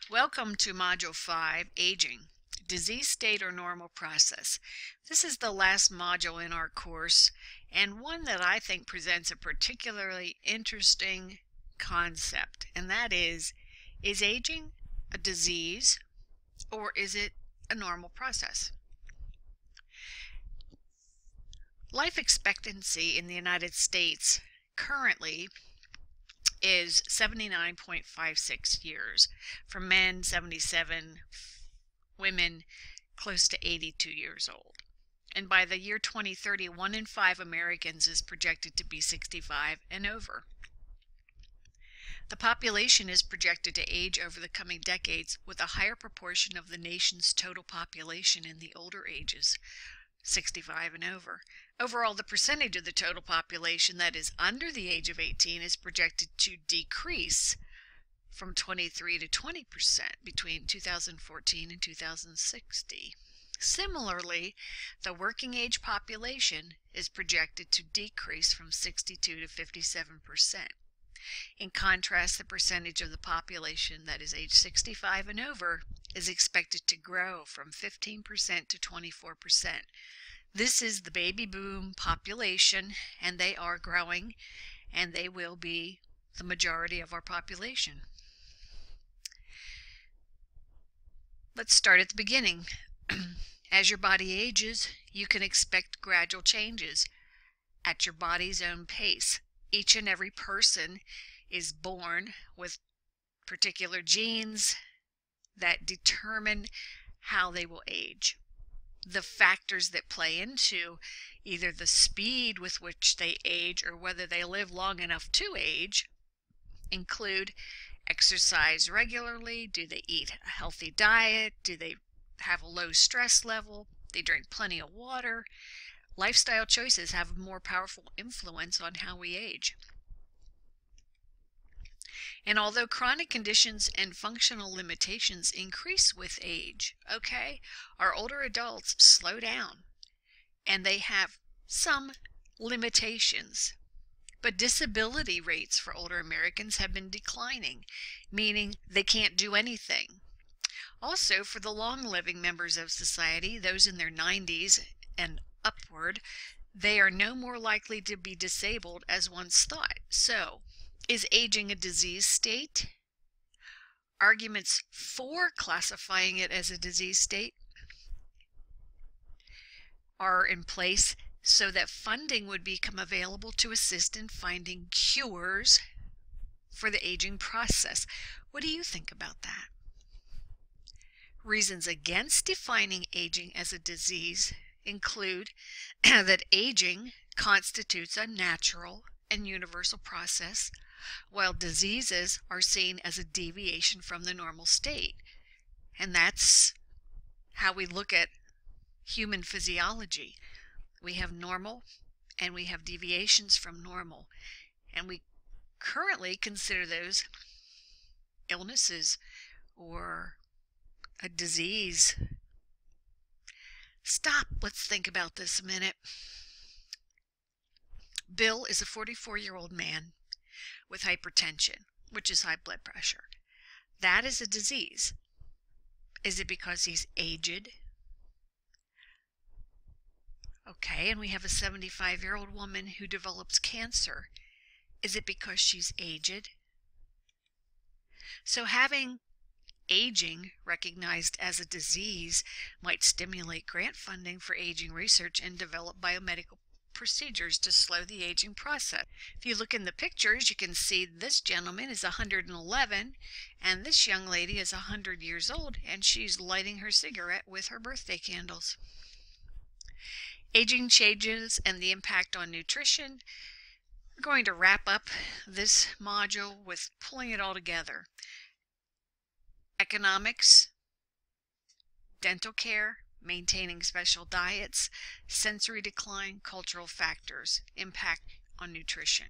Welcome to Module 5, Aging, Disease State or Normal Process. This is the last module in our course and one that I think presents a particularly interesting concept, and that is aging a disease or is it a normal process? Life expectancy in the United States currently is 79.56 years. For men, 77, women close to 82 years old. And by the year 2030, 1 in 5 Americans is projected to be 65 and over. The population is projected to age over the coming decades, with a higher proportion of the nation's total population in the older ages, 65 and over. Overall, the percentage of the total population that is under the age of 18 is projected to decrease from 23 to 20% between 2014 and 2060. Similarly, the working age population is projected to decrease from 62 to 57%. In contrast, the percentage of the population that is age 65 and over is expected to grow from 15% to 24%. This is the baby boom population, and they are growing, and they will be the majority of our population. Let's start at the beginning. As your body ages, you can expect gradual changes at your body's own pace. Each and every person is born with particular genes that determine how they will age. The factors that play into either the speed with which they age or whether they live long enough to age include exercise regularly, do they eat a healthy diet, do they have a low stress level, they drink plenty of water. Lifestyle choices have a more powerful influence on how we age. And although chronic conditions and functional limitations increase with age, our older adults slow down and they have some limitations. But disability rates for older Americans have been declining, meaning they can't do anything. Also, for the long-living members of society, those in their 90s and upward, they are no more likely to be disabled as once thought. So, is aging a disease state? Arguments for classifying it as a disease state are in place so that funding would become available to assist in finding cures for the aging process. What do you think about that? Reasons against defining aging as a disease include that aging constitutes a natural and universal process, while diseases are seen as a deviation from the normal state. And that's how we look at human physiology. We have normal and we have deviations from normal, and we currently consider those illnesses or a disease. Stop. Let's think about this a minute. Bill is a 44-year-old man with hypertension, which is high blood pressure. That is a disease. Is it because he's aged? And we have a 75-year-old woman who develops cancer. Is it because she's aged? So having aging recognized as a disease might stimulate grant funding for aging research and develop biomedical procedures to slow the aging process. If you look in the pictures, you can see this gentleman is 111 and this young lady is 100 years old, and she's lighting her cigarette with her birthday candles. Aging changes and the impact on nutrition. We're going to wrap up this module with pulling it all together. Economics, dental care, maintaining special diets, sensory decline, cultural factors, impact on nutrition.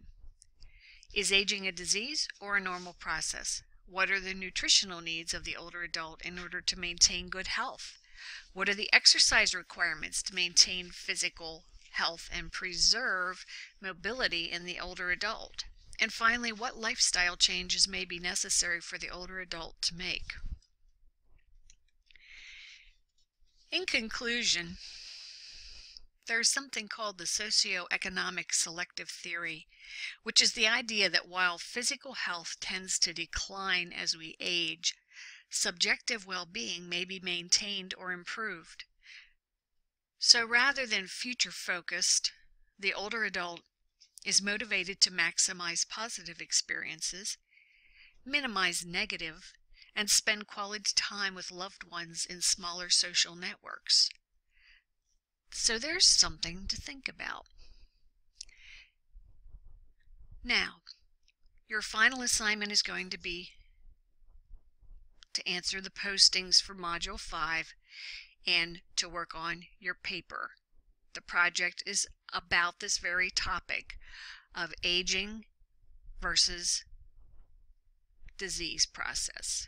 Is aging a disease or a normal process? What are the nutritional needs of the older adult in order to maintain good health? What are the exercise requirements to maintain physical health and preserve mobility in the older adult? And finally, what lifestyle changes may be necessary for the older adult to make? In conclusion, there's something called the socioeconomic selective theory, which is the idea that while physical health tends to decline as we age, subjective well-being may be maintained or improved. So rather than future-focused, the older adult is motivated to maximize positive experiences, minimize negative, and spend quality time with loved ones in smaller social networks. So there's something to think about. Now, your final assignment is going to be to answer the postings for Module 5 and to work on your paper. The project is about this very topic of aging versus disease process.